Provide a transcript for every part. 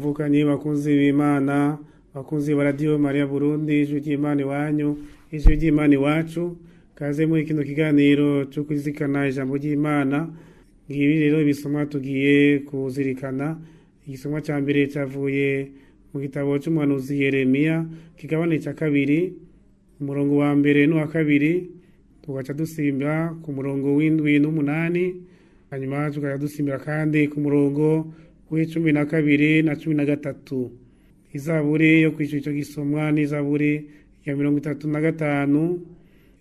bavukanyi bakunzi b'Imana, bakunzi ba Radio Maria Burundi, ijwi ry'Imana iwanyu, ijwi ry'Imana iwacu, kaze muri kino kiganiro cyo kuzirikana ijambo ry'Imana. Ngibi rero ibisomwa tugiye kuzirikana. Igisomwa cya mbere cyavuye mu gitabo cy'umuhanuzi Yeremiya, kigabane cya kabiri, umurongo wa mbere n'uwa kabiri, tugaca dusimba ku murongo w'indwi n'umunani, hanyuma tugaca dusimbira kandi ku murongo w'icumi na kabiri na cumi na gatatu. Izaburi yo kwishyura icyo gisomwa ni izaburi ya 35.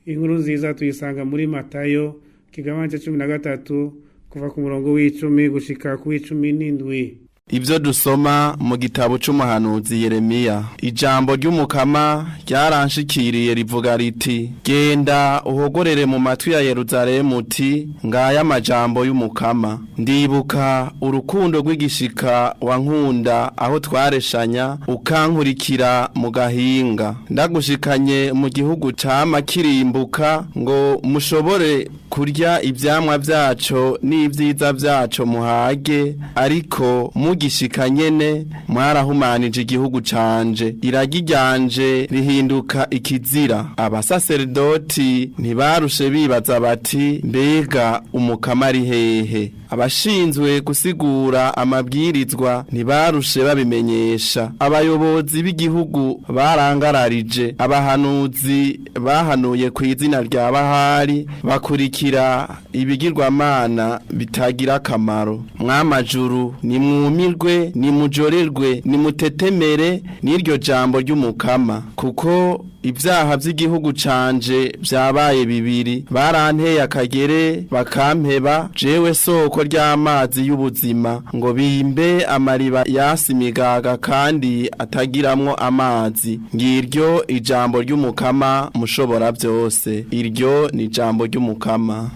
Inkuru nziza tuyisanga muri Matayo kigabane cya 13 kuva ku murongo w'icumi gushika ku w'icumi n'indwi. Ibyo dusoma mu gitabo cy'umuhanuzi Yeremiya, ijambo ry'umukama ryaranshikiriye rivuga riti: genda uhogorere mu matwi ya Yerusalemu uti, ngaya amajambo y'umukama. Ndibuka urukundo rw'igishika wankunda aho twareshanya ukankurikira mu gahinga. Ndagushikanye mu gihugu cama kirimbuka ngo mushobore kurya ivyamwa vyaco n'ivyiza vyaco muhage, ariko mugishika nyene mwarahumanije igihugu canje, iragi ryanje rihinduka ikizira. Abasaserdoti ntibarushe bibaza bati, mbega umukama ari hehe? Abashinzwe gusigura amabwirizwa ntibarushe babimenyesha. Abayobozi b'igihugu barangararije, abahanuzi bahanuye ku izina rya Bahari bakurikira ibigirwamana bitagira akamaro. Mwamajuru nimwumirwe, nimujorerwe, nimutetemere n'iryo jambo ry'umukama, kuko ibyaha by'igihugu canje byabaye bibiri. Baranteye akagere bakampeba, jewe soko ry'amazi y'ubuzima, ngo bimbe amariba yasimigaga kandi atagiramwo amazi. Ngiryo ijambo ry'umukama mushobora byose. Iryo ni ijambo ry'umukama.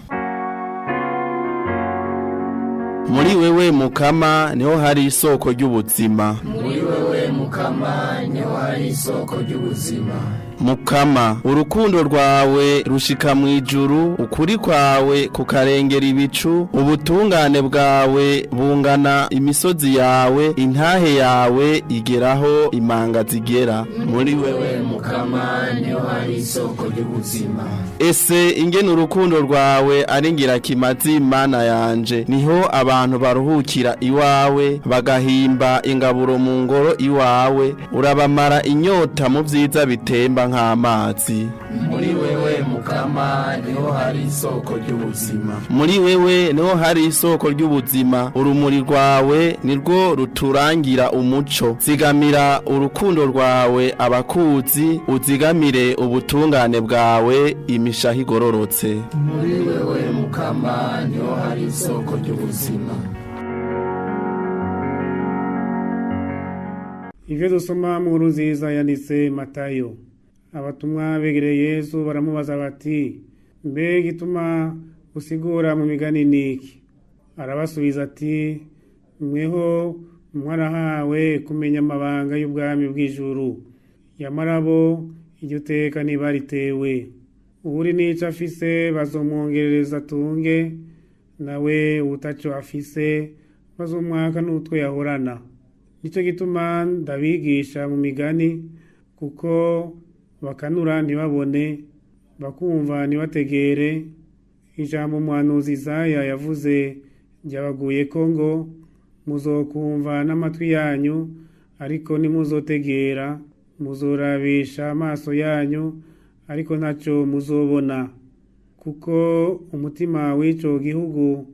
Muri wewe mukama niho hari isoko ry'ubuzima. Muri wewe mukama niho hari isoko ry'ubuzima. Mukama, urukundo rwawe rushika mu ijuru, ukuri kwawe kukarengera ibicu, ubutungane bwawe bungana imisozi yawe, intahe yawe igeraho imanga zigera. Muri wewe mukama niho hari isoko ry'ubuzima. Ese ingene urukundo rwawe ari ngirakimazi Mana yanje, niho abantu baruhukira iwawe, bagahimba ingaburo mu ngoro iwawe, urabamara inyota mu vyiza bitemba nk'amazi. Muri wewe mukama niho hari isoko ry'ubuzima. Muri wewe niho hari isoko ry'ubuzima, urumuri rwawe nirwo ruturangira umuco. Zigamira urukundo rwawe abakuzi, uzigamire ubutungane bwawe imishahi igororotse. Muri wewe mukama niho hari isoko ry'ubuzima. Ivyo dusoma mu nkuru nziza yanditse Matayo. Abatumwa begereye Yesu baramubaza bati, mbega ituma usigura mu migani niki? Arabasubiza ati, mweho mwarahawe kumenya amabanga y'ubwami bw'ijuru, yamara bo iryo teka ntibaritewe. Uri n'ico afise bazomwongerereza atunge, nawe utaco afise bazomwaka n'utwo yahorana. Nico gituma ndabigisha mu migani, kuko bakanura ntibabone, bakumva ntibategere. Ijambo umuhanuzi Isaya yavuze ryabaguye ko ngo, muzokumva n'amatwi yanyu, ariko ntimuzotegera, muzorabisha amaso yanyu, ariko ntaco muzobona. Kuko umutima w'ico gihugu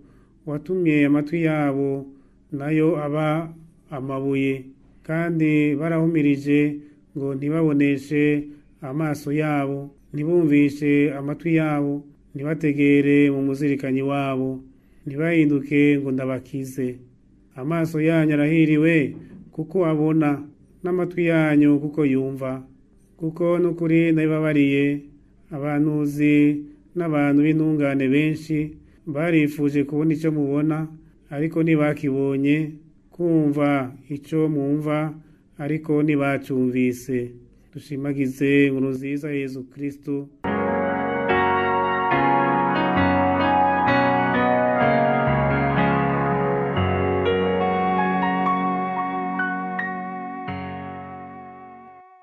watumye amatwi yabo nayo aba amabuye, kandi barahumirije ngo ntibaboneshe amaso yabo, ntibumvishe amatwi yabo, ntibategere mu muzirikanyi wabo, ntibahinduke ngo ndabakize. Amaso yanyu arahiriwe kuko abona, n'amatwi yanyu kuko yumva. Kuko n'ukuri ndabibabariye, abantuzi n'abantu b'intungane benshi barifuje kubona icyo mubona, ariko ntibakibonye, kumva icyo mwumva, ariko ntibacumvise. Dushimagize inkuru nziza Yesu Kristo.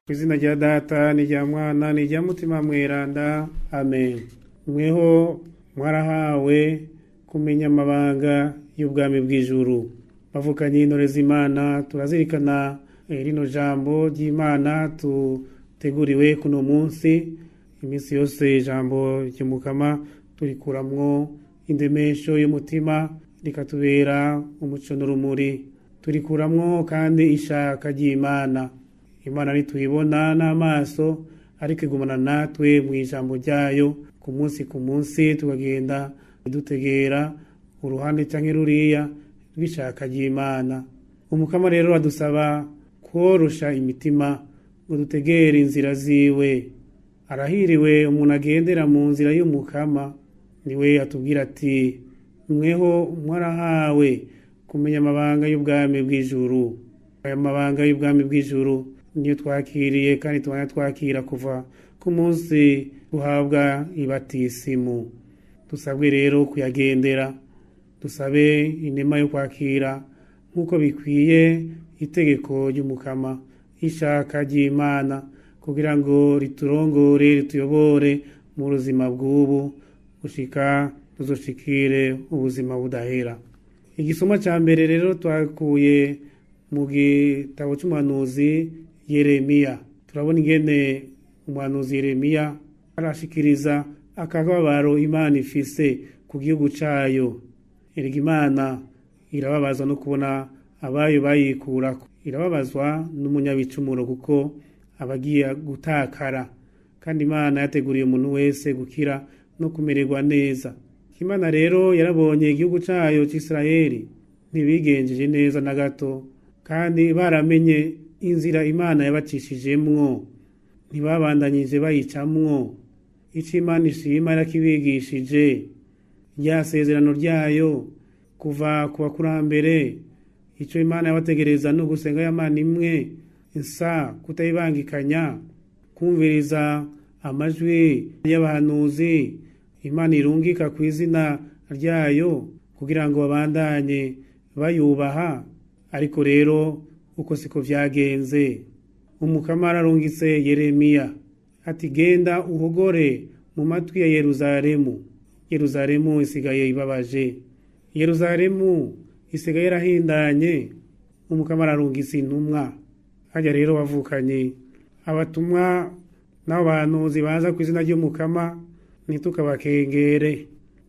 Kw'izina rya Data n'irya Mwana n'irya Mutima Mweranda, amen. Mweho mwarahawe kumenya amabanga y'ubwami bw'ijuru. Bavukanye intore z'Imana, turazirikana rino jambo ry'Imana tuteguriwe kuno munsi. Iminsi yose ijambo ry'Umukama turikuramwo indemesho y'umutima, rikatubera umuco n'urumuri. Turikuramwo kandi ishaka ry'Imana. Imana ntituyibona n'amaso, ariko igumana natwe mu ijambo ryayo ku munsi tukagenda dutegera uruhande canke ruriya rw'ishaka ry'Imana. Umukama rero adusaba korosha imitima ngo dutegere inzira ziwe. Arahiriwe umuntu agendera mu nzira y'Umukama. Niwe atubwira ati mweho mwarahawe kumenya amabanga y'ubwami bw'ijuru. Aya mabanga y'ubwami bw'ijuru niyo twakiriye kandi tubana twakira kuva ku munsi duhabwa ibatisimu. Dusabwe rero kuyagendera, dusabe inema yo kwakira nk'uko bikwiye itegeko ry'Umukama, ishaka ry'Imana, kugira ngo riturongore rituyobore mu buzima bw'ubu gushika tuzoshikire ubuzima budahera. Igisoma ca mbere rero twakuye mu gitabo c'umuhanuzi Yeremiya. Turabona ingene umuhanuzi Yeremiya arashikiriza akababaro Imana ifise ku gihugu cayo. Erega Imana irababazwa no kubona abayo bayikurako. Irababazwa n'umunyabicumuro kuko abagiye gutakara, kandi Imana yateguriye umuntu wese gukira no kumererwa neza. Imana rero yarabonye igihugu cayo c'Isirayeli ntibigenjeje neza na gato, kandi baramenye inzira Imana yabacishijemwo, ntibabandanyije bayicamwo. Ico Imana ishima yarakibigishije, rya sezerano ryayo kuva ku bakurambere. Ico Imana yabategereza no gusenga y'Imana imwe insa, kutayibangikanya, kumviriza amajwi y'abahanuzi Imana irungika ku izina ryayo kugira ngo babandanye bayubaha. Ariko rero uko siko vyagenze. Umukama ararungitse Yeremiya ati genda uhogore mu matwi ya Yeruzalemu. Yeruzalemu isigaye ibabaje, Yeruzalemu isigaye yarahindanye. Umukama ararungitse intumwa. Harya rero bavukanye abatumwa n'abo bahanuzi baza ku izina ry'Umukama, ntitukabakengere,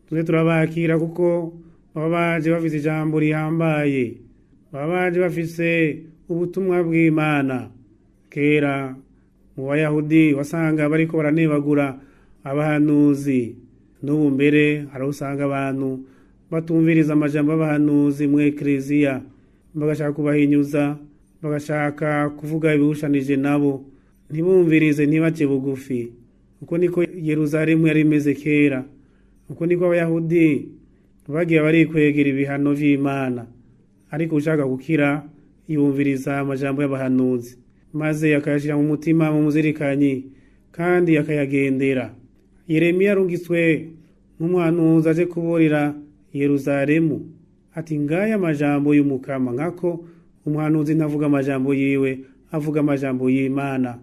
tuze turabakira kuko baba baje bafise ijambo rihambaye, baba baje bafise ubutumwa bw'Imana. Kera mu Bayahudi wasanga bariko baranebagura abahanuzi. N'ubu mbere haraho usanga abantu batumviriza amajambo y'abahanuzi mu ekleziya, bagashaka kubahinyuza, bagashaka kuvuga ibihushanije nabo, ntibumvirize, ntibace bugufi. Uko niko Yeruzalemu yari imeze kera, uko niko Abayahudi bagiye barikwegera ibihano vy'Imana. Ariko ushaka gukira yumviriza amajambo y'abahanuzi, maze akayashira mu mutima mu muzirikanyi, kandi akayagendera. Yeremiya arungitswe nk'umuhanuzi aje kuburira Yeruzalemu ati ngaya amajambo y'Umukama. Nkako umuhanuzi ntavuga amajambo yiwe, avuga amajambo y'Imana,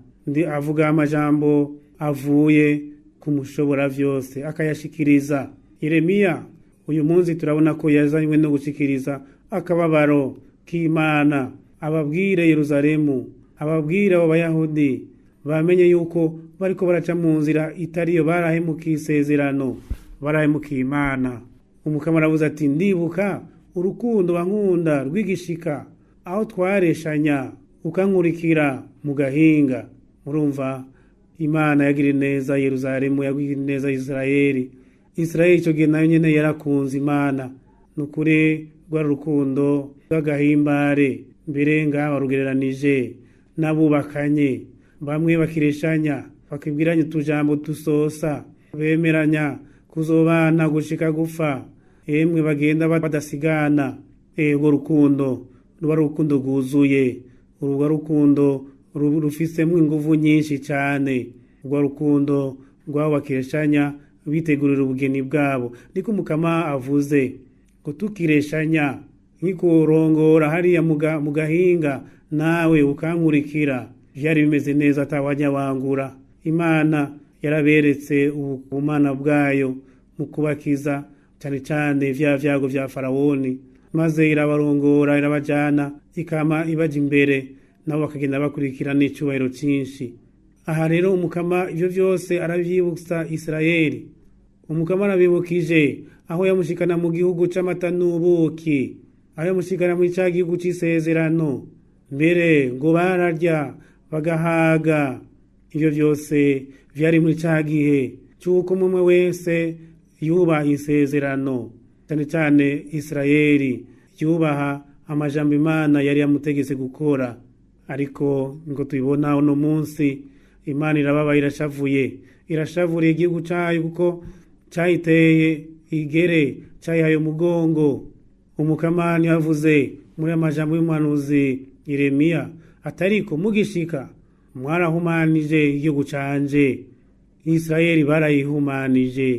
avuga amajambo avuye ku mushobora vyose akayashikiriza. Yeremiya uyu munsi turabona ko yazanywe no gushikiriza akababaro k'Imana, ababwire Yeruzalemu, ababwire abo Bayahudi bamenye yuko bariko baraca mu nzira itariyo, barahemukiye isezerano, barahemukiye Imana. Umukama aravuze ati ndibuka urukundo wankunda rw'igishika, aho twareshanya ukankurikira mu gahinga. Murumva Imana yagiriye neza Yeruzalemu, yagiriye neza Israeli. Israeli ico gihe nayo nyene yarakunze Imana. Nukuri rwa rukundo rw'agahimbare, mbere ngaha barugereranije n'abubakanye. Bamwe bakireshanya, bakibwiranye utujambo tusosa, bemeranya kuzobana gushika gupfa, emwe bagenda badasigana. Urwo rukundo ruba rukundo rwuzuye, urwo rukundo rufisemwo inguvu nyinshi cane. Urwo rukundo rwabo bakireshanya bitegurira ubugeni bwabo. Niko Umukama avuze ngo tukireshanya, nkikurongora hariya mu gahinga nawe ukankurikira, vyari bimeze neza atawanya wangura. Imana yaraberetse ubumana bwayo mu kubakiza cyane cyane vya vyago vya Farawoni, maze irabarongora irabajana ikama ibaja imbere, nabo bakagenda bakurikira n'icubahiro cinshi. Aha rero umukama ivyo vyose aravyibutsa Isirayeli. Umukama arabibukije aho yamushikana mu gihugu c'amata n'ubuki, aho yamushikana muri ca gihugu c'isezerano, mbere ngo bararya bagahaga. Ivyo vyose vyari muri ca gihe c'uko umwe wese yubaha isezerano, cyane cyane Isirayeli yubaha amajambo Imana yari yamutegetse gukora. Ariko ngo tubibona uno munsi Imana irababaye, irashavuriye igihugu cayo kuko cayiteye igere, cayihaye umugongo. Umukama yavuze muri amajambo y'umuhanuzi Yeremiya atariko mugishika mwarahumanije igihugu canje. Isirayeli barayihumanije,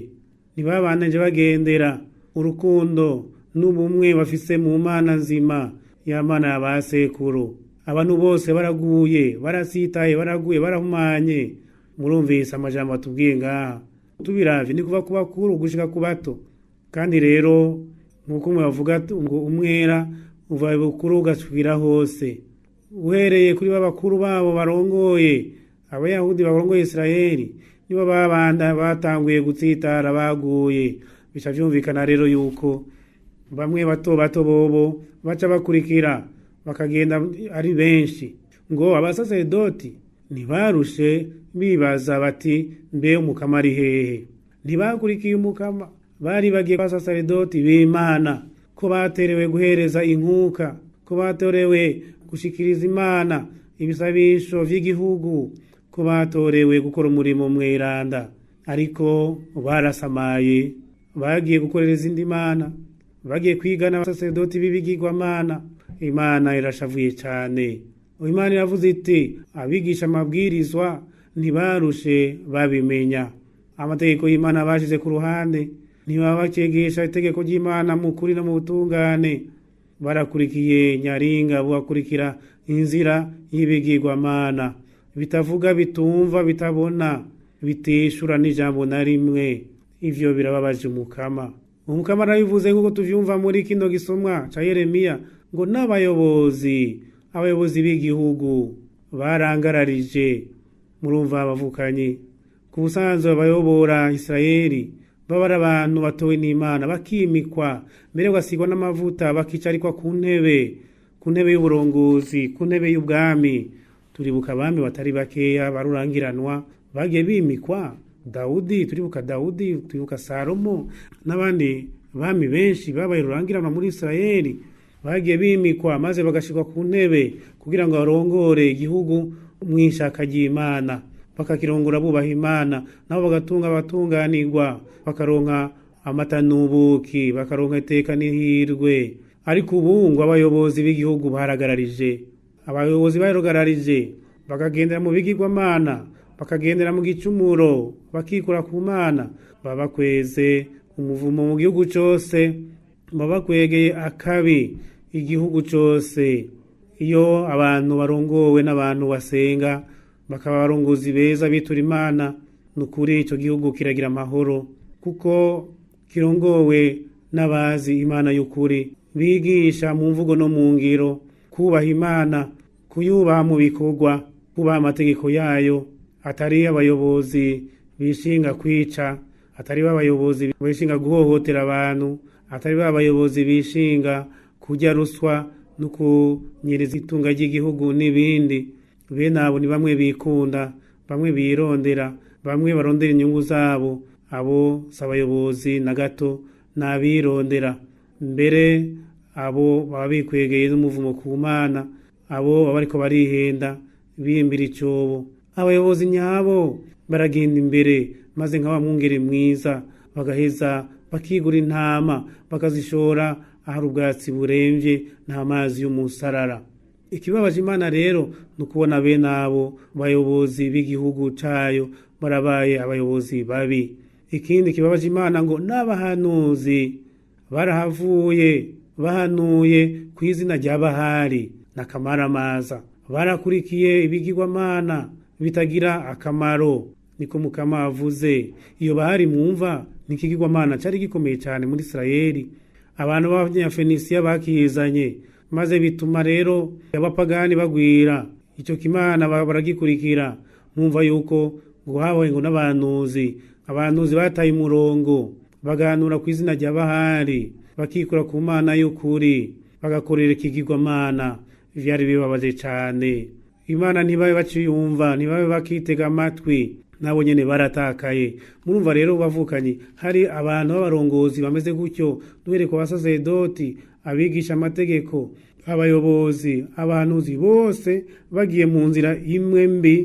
ntibabananje bagendera urukundo n'ubumwe bafise mu Mana nzima, ya Mana ya basekuru. Abantu bose baraguye, barasitaye, baraguye, barahumanye. Murumvise amajambo atubwiye ngaha. Tubiravye ni kuva ku bakuru gushika ku bato. Kandi rero nkuko umwe bavuga ngo umwera uva bukuru ugasubira hose. Uhereye kuri babakuru babo barongoye Abayahudi barongoye Isirayeli, nibo babanda batanguye gutsitara baguye. Bica vyumvikana rero yuko bamwe bato bato bobo baca bakurikira bakagenda ari benshi. Ngo abasaserdoti ntibarushe bibaza bati mbe umukama ari hehe? Ntibakurikiye umukama, bari bagiye abasaserdoti b'Imana ko baterewe guhereza inkuka, ko batorewe gushikiriza Imana ibisabisho vy'igihugu, ko batorewe gukora umurimo mweranda. Ariko barasamaye, bagiye gukorera izindi mana, bagiye kwigana abasaserdoti b'ibigirwamana. Imana irashavuye cyane. Imana iravuze iti abigisha amabwirizwa ntibarushe babimenya. Amategeko y'Imana bashize ku ruhande, ntibabakegesha itegeko ry'Imana mu kuri no mu butungane. Barakurikiye nyaringa, bakurikira inzira y'ibigirwamana, bitavuga, bitumva, bitabona, bitishura n'ijambo na rimwe. Ivyo birababaje umukama. Umukama arabivuze nk'uko tuvyumva muri kino gisomwa ca Yeremiya ngo n'abayobozi b'igihugu barangararije. Murumva abavukanyi, ku busanzwe abayobora Isirayeli baba ari abantu batowe n'Imana, bakimikwa, mbere basigwa n'amavuta, bakicarikwa ku ntebe y'uburongozi, ku ntebe y'ubwami. Turibuka abami batari bakeya barurangiranwa bagiye bimikwa. Dawudi, turibuka Dawudi, turibuka Salomo n'abandi bami benshi babaye rurangiranwa muri Isirayeli, bagiye bimikwa maze bagashikwa ku ntebe kugira ngo barongore igihugu mw'ishaka ry'Imana, bakakirongora bubaha Imana, nabo bagatunga abatunganirwa, bakaronka amata n'ubuki, bakaronka iteka n'ihirwe. Ariko ubu ngo abayobozi b'igihugu baragararije, abayobozi barogararije, bakagendera mu bigirwamana, bakagendera mu gicumuro, bakikura ku Mana, babakweze umuvumo mu gihugu cyose, babakwegeye akabi igihugu cyose. Iyo abantu barongowe n'abantu basenga, bakaba barongozi beza bitura Imana, nukuri ico gihugu kiragira amahoro, kuko kirongowe n'abazi Imana y'ukuri, bigisha mu mvugo no mu ngiro kubaha Imana, kuyubaha mu bikorwa, kubaha amategeko yayo. Atari abayobozi bishinga kwica, atari abayobozi bishinga guhohotera abantu, atari abayobozi bishinga kurya ruswa no kunyereza itunga ry'igihugu n'ibindi. Bene abo ni bamwe bikunda, bamwe birondera, bamwe barondera inyungu zabo. Abo si abayobozi na gato, n'abirondera. Mbere abo baba bikwegeye n'umuvumo ku Mana, abo baba ariko barihenda bimbira icobo. Abayobozi nyabo baragenda imbere, maze nk'aba mwungere mwiza bagaheza bakigura intama, bakazishora ahari ubwatsi buremvye n'amazi y'umusarara. Ikibabaje Imana rero nukubona bene abo bayobozi b'igihugu cayo barabaye abayobozi babi. Ikindi kibabaje Imana ngo n'abahanuzi barahavuye, bahanuye ku izina rya Bahari na Kamaramaza. barakurikiye ibigirwamana bitagira akamaro. Niko Mukama avuze. Iyo bahari mwumva nikigirwamana cari gikomeye cyane muri Isirayeli. Abantu b'Abanyafenisiya bakizanye maze bituma rero abapagani bagwira. Icyo kimana baragikurikira. Mwumva yuko ngo habaye ngo n'abantuzi bataye umurongo baganura ku izina rya Bahari, bakikura ku mana y'ukuri, bagakorera ikigirwamana. Vyari bibabaje cyane. Imana ntibabe baciyumva, ntibabe bakitega amatwi, nabo nyene baratakaye. Murumva rero bavukanye hari abantu b'abarongozi bameze gutyo, duhere ku basaserdoti, abigisha amategeko, abayobozi, abantuzi, bose bagiye mu nzira imwe mbi.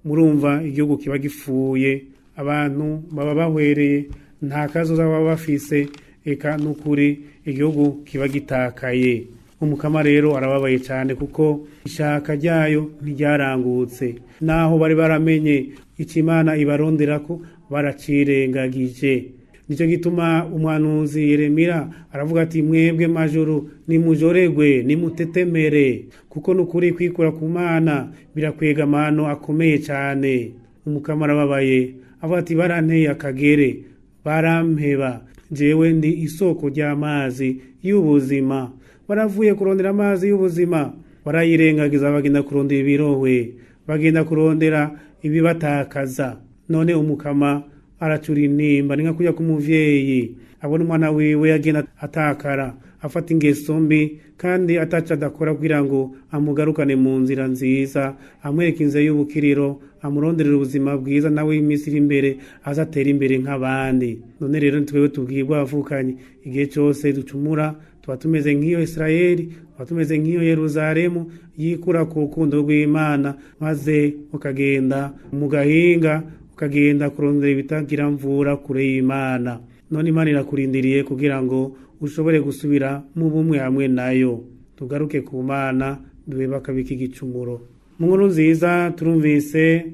Murumva igihugu kiba gifuye, abantu baba bahwereye, nta kazoza baba bafise, eka n'ukuri igihugu kiba gitakaye. Umukama rero arababaye cyane kuko ishaka ryayo ntiryarangutse, naho bari baramenye ikimana ibaronderako baracirengagije. Nico gituma umuhanuzi Yeremia aravuga ati mwebwe majuru nimujoregwe nimutetemere, kuko nukuri kwikura ku Mana birakwega amano akomeye cyane. Umukama arababaye avuga ati baranteye akagere, barampeba, jewe ndi isoko ry'amazi y'ubuzima. Baravuye kurondera amazi y'ubuzima, barayirengagiza, bagenda kurondera ibirohwe, bagenda kurondera ibibatakaza. None Umukama aracura intimba, ninka kujya kumuvyeyi abona umwana wiwe yagenda atakara, afata ingeso mbi kandi ataca adakora kugira ngo amugarukane mu nzira nziza, amwereka inzira y'ubukiriro, amuronderera ubuzima bwiza, nawe iminsi iri imbere azatera imbere nk'abandi. None rero twebwe tubwirwa bavukanye, igihe cyose ducumura tuba tumeze nk'iyo Isirayeli, tuba tumeze nk'iyo Yerusalemu yikura ku rukundo rw'Imana, maze ukagenda mu gahinga, ukagenda kurondera ibitagira mvura kure y'Imana. None Imana irakurindiriye kugira ngo ushobore gusubira mu bumwe hamwe nayo. Tugaruke ku Mana, dube bakabika igicumuro. Mu nkuru nziza turumvise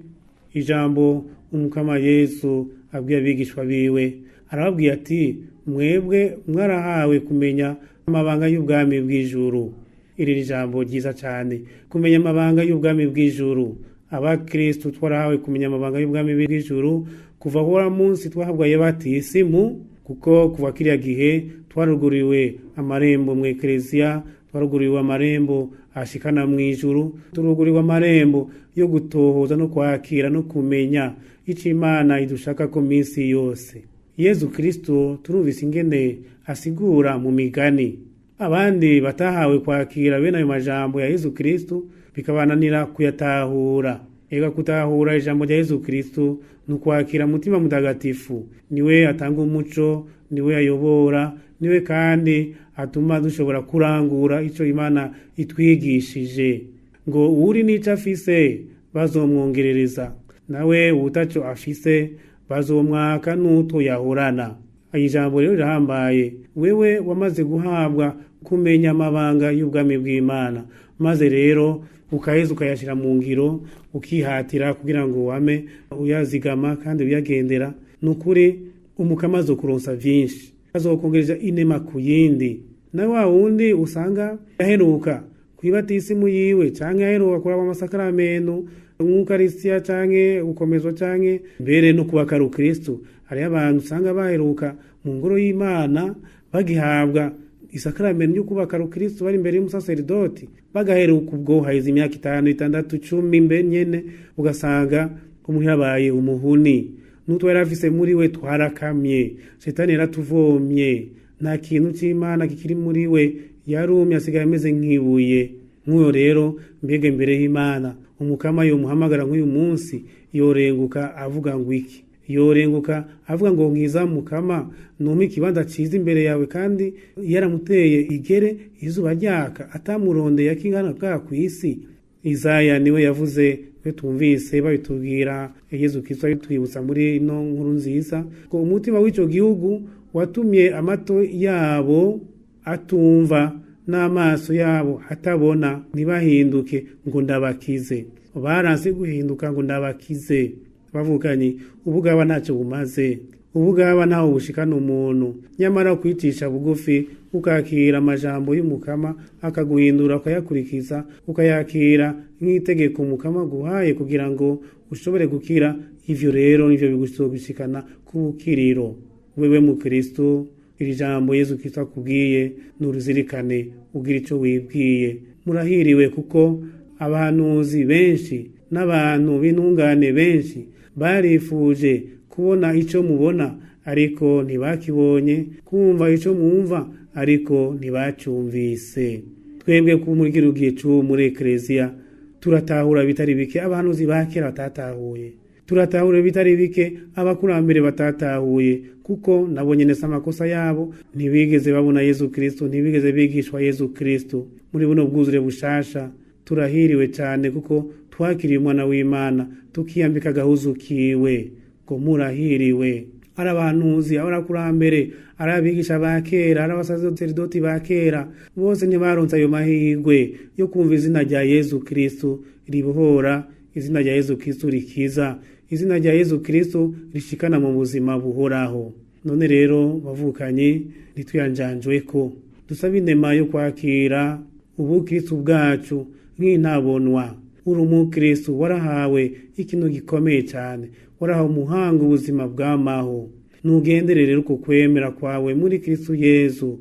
ijambo Umukama Yesu abwiye abigishwa biwe. Arababwiye ati mwebwe mwarahawe kumenya amabanga y'ubwami bw'ijuru. Iri jambo ryiza cyane, kumenya amabanga y'ubwami bw'ijuru. Abakristo twarahawe kumenya amabanga y'ubwami bw'ijuru kuva hora munsi twahabwaye batisimu, kuko kuva kiriya gihe twaruguriwe amarembo mu Eklezia, twaruguriwe amarembo ashikana mu ijuru, turuguriwe amarembo yo gutohoza no kwakira no kumenya ico Imana idushaka ko minsi yose. Yesu Kristo turumvise ingene asigura mu migani. Abandi batahawe kwakira bene ayo majambo ya Yesu Kristo bikabananira kuyatahura. Ega kutahura ijambo rya Yesu Kristo nukwakira mutima mutagatifu. Niwe atanga umuco, niwe ayobora, niwe kandi atuma dushobora kurangura ico Imana itwigishije. Ngo uri nica afise bazomwongerereza, nawe utaco afise bazomwaka nuto yahorana. Ijambo rero rirahambaye. Wewe wamaze guhabwa kumenya amabanga y'ubwami bw'Imana, maze rero ukaheza ukayashira mu ngiro, ukihatira kugira ngo wame uyazigama kandi uyagendera. Nukuri Umukama azokuronsa vyinshi, azokongereza inema ku yindi. Na wa wundi usanga yaheruka kwibatisimu yiwe canke yaheruka kuraba amasakaramentu nk'Ukaristia canke ukomezwa canke mbere no kuba karu Kristo. Hari abantu usanga baheruka mu ngoro y'Imana bagihabwa isakaramentu ryo kuba karu Kristo bari imbere y'umusaserdoti, bagaheruka ubwo haize imyaka 5, 6, 10 mbe nyene, ugasanga umuntu yabaye umuhuni. Nuto yarafise muri we twarakamye, Shetani yaratuvomye, nta kintu c'Imana kikiri muri we, yarumye asigaye ameze nk'ibuye. Nk'uyo rero mbega imbere y'Imana Umukama yo muhamagara nk'uyu munsi yorenguka avuga ngo iki? Yorenguka avuga ngo nkiza Mukama, numi kibanza ciza imbere yawe kandi yaramuteye igere izuba ryaka atamurondeye yakingana bwa kwisi. Isaya niwe yavuze, we tumvise babitubwira Yesu Kristo yitwibutsa muri no nkuru nziza ko umutima w'ico gihugu watumye amato yabo atumva n'amaso yabo atabona, ntibahinduke ngo ndabakize. Baranse guhinduka ngo ndabakize. Bavukanye ubugaba ntacyo bumaze. ubugaba ntaho bushikana umuntu, nyamara kwicisha bugufi ukakira amajambo y'umukama akaguhindura ukayakurikiza, ukayakira nk'itegeko umukama guhaye kugira ngo ushobore gukira. Ivyo rero nivyo bigushikana ku bukiriro. Wewe mu Kristo, iri jambo Yesu Kristo akubwiye nuruzirikane, ugira ico wibwiye. Murahiriwe kuko abahanuzi benshi n'abantu b'intungane benshi barifuje kubona ico mubona ariko ntibakibonye, kumva ico mwumva ariko ntibacumvise. Twebwe kumurikira ugiye muri Eklezia turatahura bitari bike abahanuzi bakera batatahuye, turatahura bitari bike abakurambere batatahuye, kuko nabo nyene amakosa yabo ntibigeze babona Yesu Kristo, ntibigeze bigishwa Yesu Kristo. Muri buno bwuzure bushasha turahiriwe cyane kuko twakiriye umwana w'Imana tukiyambika agahuzu kiwe. Ko murahiriwe ari abahanuzi, abakurambere, ari abigisha bakera, ari abasazerdoti bakera, bose ntibaronse ayo mahirwe yo kumva izina rya Yesu Kristo ribohora, izina rya Yesu Kristo rikiza, izina rya Yesu Kristo rishikana mu buzima buhoraho. None rero bavukanye, ntituyanjanjwe ko dusaba inema yo kwakira ubukristo bwacu nk'intabonwa. Uri umukristo warahawe ikintu gikomeye cyane, warahawe umuhanga ubuzima bw'amaho. Nugendere rero uko kwemera kwawe muri Kristo Yesu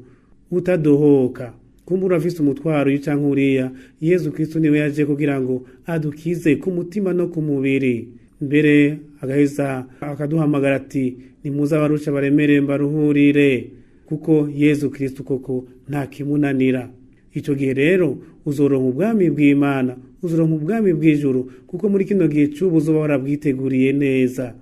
utadohoka. Kumbura afise umutwaro y'icyanke uriya, Yesu Kristo niwe yaje kugira ngo adukize ku mutima no ku mubiri. Mbere agaheza akaduhamagara ati nimuze abarusha baremere mbaruhurire, kuko Yesu Kristo koko nta kimunanira. Ico gihe rero uzoronka ubwami bw'Imana, uzoronka ubwami bw'ijuru, kuko muri kino gihe cy'ubu uzoba warabwiteguriye neza.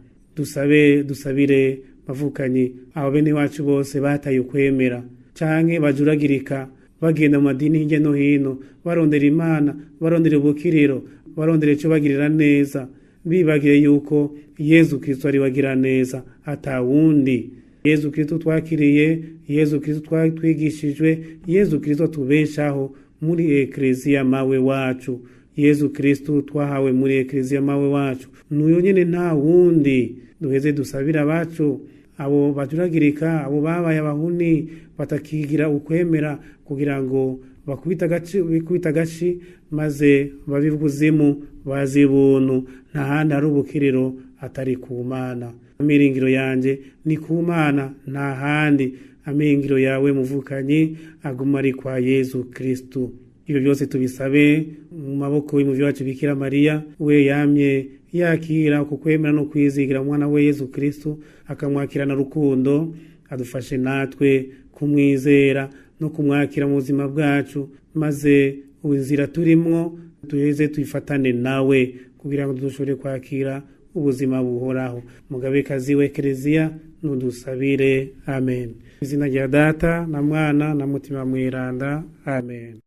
Dusabire bavukanye abo bene wacu bose bataye ukwemera canke bajuragirika bagenda mu madini hirya no hino barondera Imana, barondera ubukiriro, barondera ico bagirira neza, bibagire yuko Yesu Kristo ari wagira neza atawundi. Yesu Kristo twakiriye, Yesu Kristo twigishijwe, Yesu Kristo tubeshaho muri Eklezia mawe wacu. Yesu Kristo twahawe muri Eklezia mawe wacu nuyo nyene nta wundi. Duheze dusabira abacu abo bajuragirika, abo babaye abahuni batakigira ukwemera, kugira ngo bikubita gashi maze babivuzimu bazi buntu, nta handi hari ubukiriro atari ku Mana. Amiringiro yanje ni ku Mana, nta handi. Amiringiro yawe muvukanye aguma ari kwa Yesu Kristo. Ibyo byose tubisabe mu maboko y'umuvyi wacu Bikira Mariya, we yamye yakira uko kwemera no kwizigira umwana we Yesu Kristo, akamwakirana rukundo. Adufashe natwe kumwizera no kumwakira mu buzima bwacu, maze ubuzira turimwo tuheze tuifatane nawe kugira ngo dushobore kwakira ubuzima buhoraho. Mugabekazi we Eklezia nudusabire. Amen. Izina rya Data na Mwana na Mutima Mweranda. Amen.